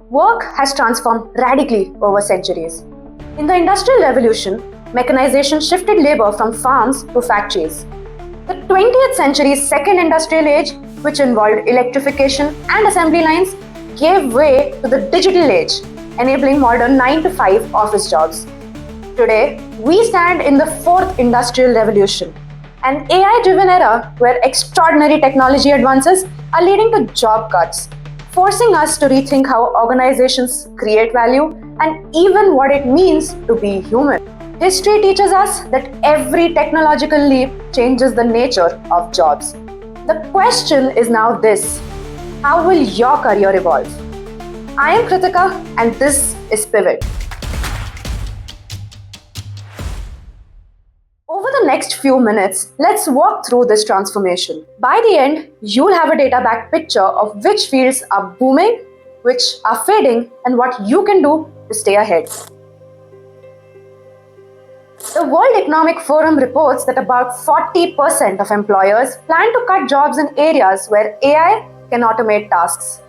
Work has transformed radically over centuries. In the Industrial Revolution, mechanization shifted labor from farms to factories. The 20th century's second industrial age, which involved electrification and assembly lines, gave way to the digital age, enabling modern 9-to-5 office jobs. Today, we stand in the fourth industrial revolution, an AI-driven era where extraordinary technology advances are leading to job cuts, forcing us to rethink how organizations create value and even what it means to be human. History teaches us that every technological leap changes the nature of jobs. The question is now this: how will your career evolve? I am Kritika and this is Pivot. Over the next few minutes, let's walk through this transformation. By the end, you'll have a data-backed picture of which fields are booming, which are fading, and what you can do to stay ahead. The World Economic Forum reports that about 40% of employers plan to cut jobs in areas where AI can automate tasks.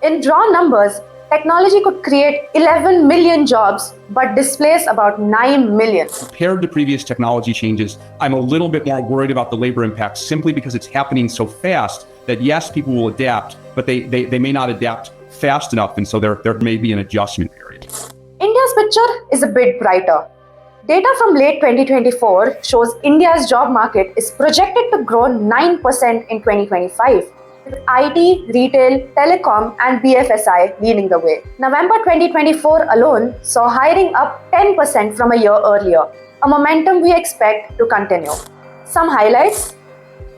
In raw numbers, technology could create 11 million jobs but displace about 9 million. Compared to previous technology changes, I'm a little bit more worried about the labor impact simply because it's happening so fast that yes, people will adapt, but they may not adapt fast enough, and so there may be an adjustment period. India's picture is a bit brighter. Data from late 2024 shows India's job market is projected to grow 9% in 2025. With IT, retail, telecom, and BFSI leading the way. November 2024 alone saw hiring up 10% from a year earlier, a momentum we expect to continue. Some highlights: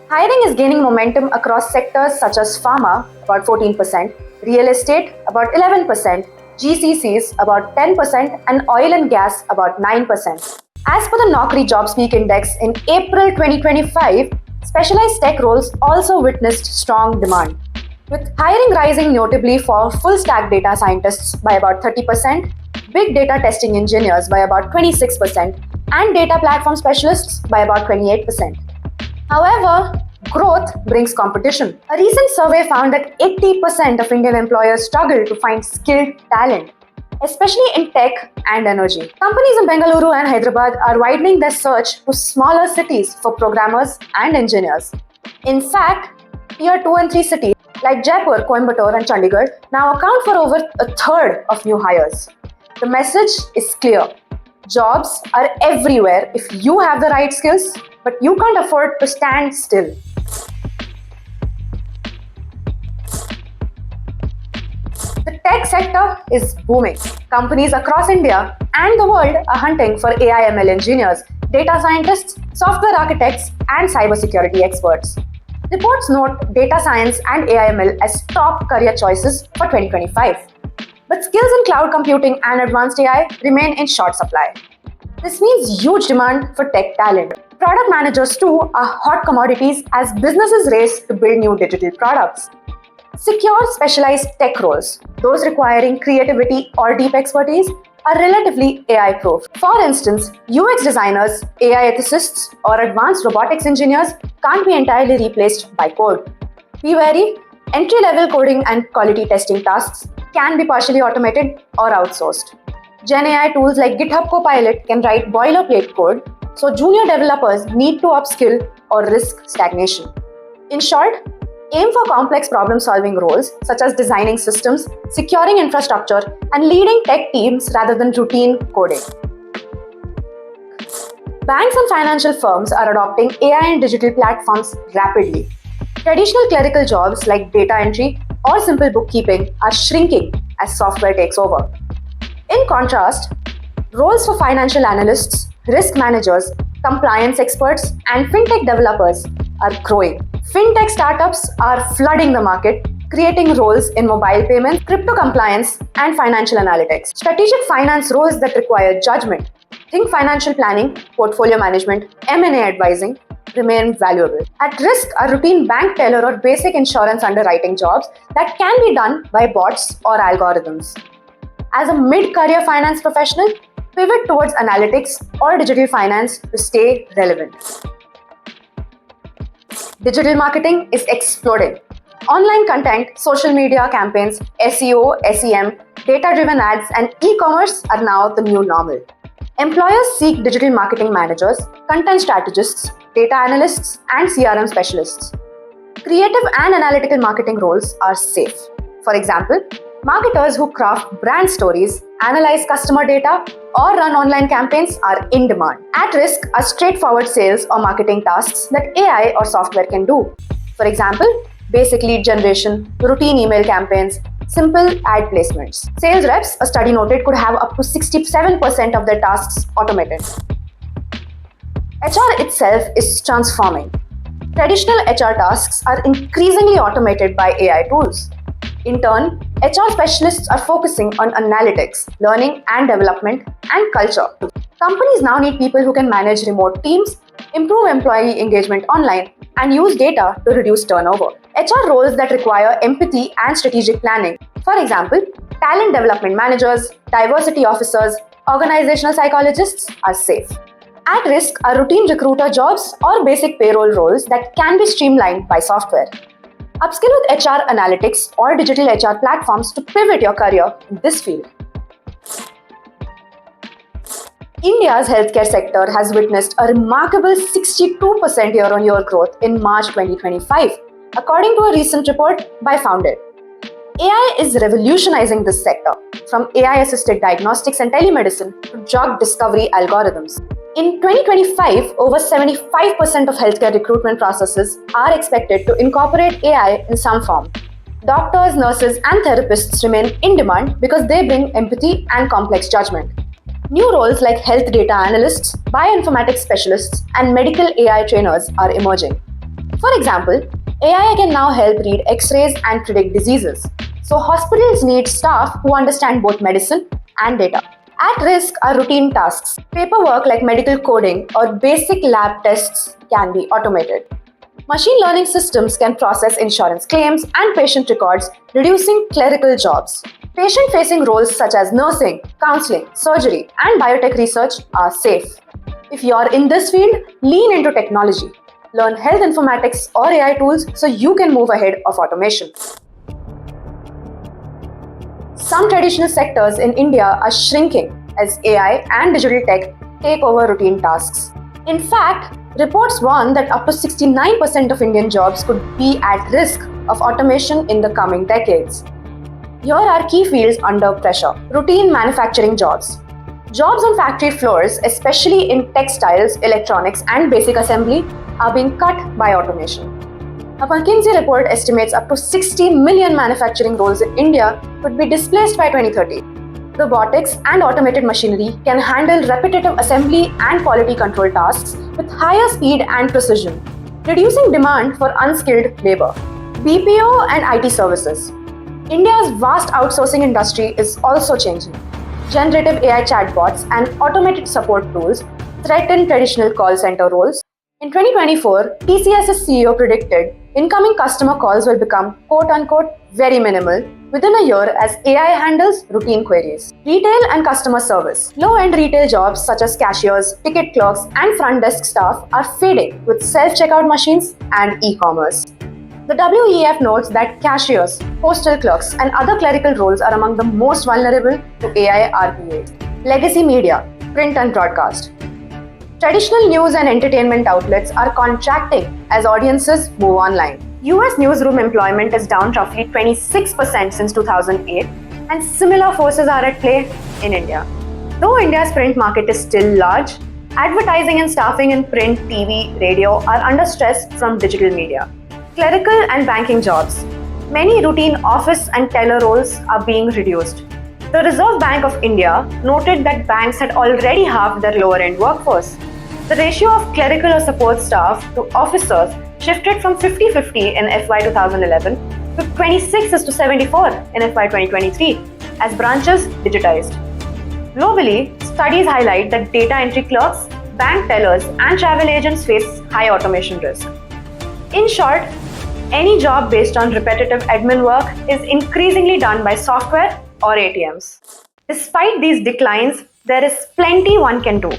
hiring is gaining momentum across sectors such as pharma, about 14%, real estate, about 11%, GCCs, about 10%, and oil and gas, about 9%. As per the Naukri JobSpeak Index in April 2025, specialized tech roles also witnessed strong demand, with hiring rising notably for full-stack data scientists by about 30%, big data testing engineers by about 26%, and data platform specialists by about 28%. However, growth brings competition. A recent survey found that 80% of Indian employers struggle to find skilled talent, especially in tech and energy. Companies in Bengaluru and Hyderabad are widening their search to smaller cities for programmers and engineers. In fact, tier 2 and 3 cities like Jaipur, Coimbatore, and Chandigarh now account for over a third of new hires. The message is clear. Jobs are everywhere if you have the right skills, but you can't afford to stand still. The tech sector is booming. Companies across India and the world are hunting for AI/ML engineers, data scientists, software architects, and cybersecurity experts. Reports note data science and AI/ML as top career choices for 2025. But skills in cloud computing and advanced AI remain in short supply. This means huge demand for tech talent. Product managers too are hot commodities as businesses race to build new digital products. Secure specialized tech roles, those requiring creativity or deep expertise, are relatively AI-proof. For instance, UX designers, AI ethicists, or advanced robotics engineers can't be entirely replaced by code. Be wary, entry-level coding and quality testing tasks can be partially automated or outsourced. Gen AI tools like GitHub Copilot can write boilerplate code, so junior developers need to upskill or risk stagnation. In short, aim for complex problem-solving roles such as designing systems, securing infrastructure, and leading tech teams rather than routine coding. Banks and financial firms are adopting AI and digital platforms rapidly. Traditional clerical jobs like data entry or simple bookkeeping are shrinking as software takes over. In contrast, roles for financial analysts, risk managers, compliance experts, and fintech developers are growing. Fintech startups are flooding the market, creating roles in mobile payments, crypto compliance, and financial analytics. Strategic finance roles that require judgment, think financial planning, portfolio management, M&A advising, remain valuable. At risk are routine bank teller or basic insurance underwriting jobs that can be done by bots or algorithms. As a mid-career finance professional, pivot towards analytics or digital finance to stay relevant. Digital marketing is exploding. Online content, social media campaigns, SEO, SEM, data-driven ads, and e-commerce are now the new normal. Employers seek digital marketing managers, content strategists, data analysts, and CRM specialists. Creative and analytical marketing roles are safe. For example, marketers who craft brand stories, analyze customer data, or run online campaigns are in demand. At risk are straightforward sales or marketing tasks that AI or software can do. For example, basic lead generation, routine email campaigns, simple ad placements. Sales reps, a study noted, could have up to 67% of their tasks automated. HR itself is transforming. Traditional HR tasks are increasingly automated by AI tools. In turn, HR specialists are focusing on analytics, learning and development, and culture. Companies now need people who can manage remote teams, improve employee engagement online, and use data to reduce turnover. HR roles that require empathy and strategic planning. For example, talent development managers, diversity officers, organizational psychologists are safe. At risk are routine recruiter jobs or basic payroll roles that can be streamlined by software. Upskill with HR analytics or digital HR platforms to pivot your career in this field. India's healthcare sector has witnessed a remarkable 62% year-on-year growth in March 2025, according to a recent report by Founded. AI is revolutionizing this sector, from AI-assisted diagnostics and telemedicine to drug discovery algorithms. In 2025, over 75% of healthcare recruitment processes are expected to incorporate AI in some form. Doctors, nurses, and therapists remain in demand because they bring empathy and complex judgment. New roles like health data analysts, bioinformatics specialists, and medical AI trainers are emerging. For example, AI can now help read X-rays and predict diseases. So hospitals need staff who understand both medicine and data. At risk are routine tasks. Paperwork like medical coding or basic lab tests can be automated. Machine learning systems can process insurance claims and patient records, reducing clerical jobs. Patient-facing roles such as nursing, counseling, surgery, and biotech research are safe. If you're in this field, lean into technology. Learn health informatics or AI tools so you can move ahead of automation. Some traditional sectors in India are shrinking as AI and digital tech take over routine tasks. In fact, reports warn that up to 69% of Indian jobs could be at risk of automation in the coming decades. Here are key fields under pressure. Routine manufacturing jobs. Jobs on factory floors, especially in textiles, electronics, and basic assembly, are being cut by automation. A McKinsey report estimates up to 60 million manufacturing roles in India could be displaced by 2030. Robotics and automated machinery can handle repetitive assembly and quality control tasks with higher speed and precision, reducing demand for unskilled labor. BPO and IT services. India's vast outsourcing industry is also changing. Generative AI chatbots and automated support tools threaten traditional call center roles. In 2024, TCS's CEO predicted incoming customer calls will become quote-unquote very minimal within a year as AI handles routine queries. Retail and customer service. Low-end retail jobs such as cashiers, ticket clerks, and front desk staff are fading with self-checkout machines and e-commerce. The WEF notes that cashiers, postal clerks, and other clerical roles are among the most vulnerable to AI RPA. Legacy media, print and broadcast. Traditional news and entertainment outlets are contracting as audiences move online. US newsroom employment is down roughly 26% since 2008, and similar forces are at play in India. Though India's print market is still large, advertising and staffing in print, TV, radio are under stress from digital media. Clerical and banking jobs. Many routine office and teller roles are being reduced. The Reserve Bank of India noted that banks had already halved their lower-end workforce. The ratio of clerical or support staff to officers shifted from 50-50 in FY 2011 to 26:74 in FY 2023 as branches digitized. Globally, studies highlight that data entry clerks, bank tellers, and travel agents face high automation risk. In short, any job based on repetitive admin work is increasingly done by software or ATMs. Despite these declines, there is plenty one can do.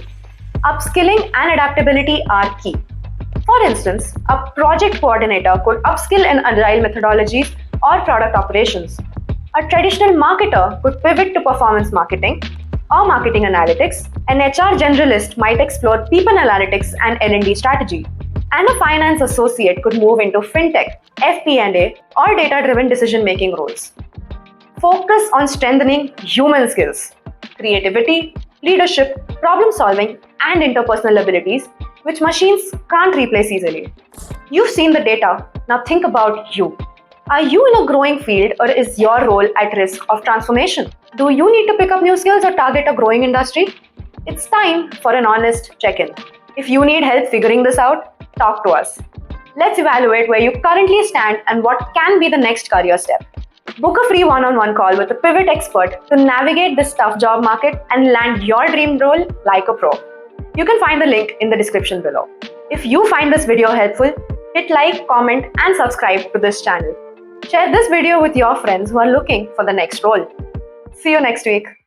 Upskilling and adaptability are key. For instance, a project coordinator could upskill in agile methodologies or product operations. A traditional marketer could pivot to performance marketing or marketing analytics. An HR generalist might explore people analytics and L&D strategy. And a finance associate could move into fintech, FP&A, or data-driven decision-making roles. Focus on strengthening human skills, creativity, leadership, problem solving, and interpersonal abilities, which machines can't replace easily. You've seen the data, now think about you. Are you in a growing field, or is your role at risk of transformation? Do you need to pick up new skills or target a growing industry? It's time for an honest check-in. If you need help figuring this out, talk to us. Let's evaluate where you currently stand and what can be the next career step. Book a free one-on-one call with a pivot expert to navigate this tough job market and land your dream role like a pro. You can find the link in the description below. If you find this video helpful, hit like, comment, and subscribe to this channel. Share this video with your friends who are looking for the next role. See you next week.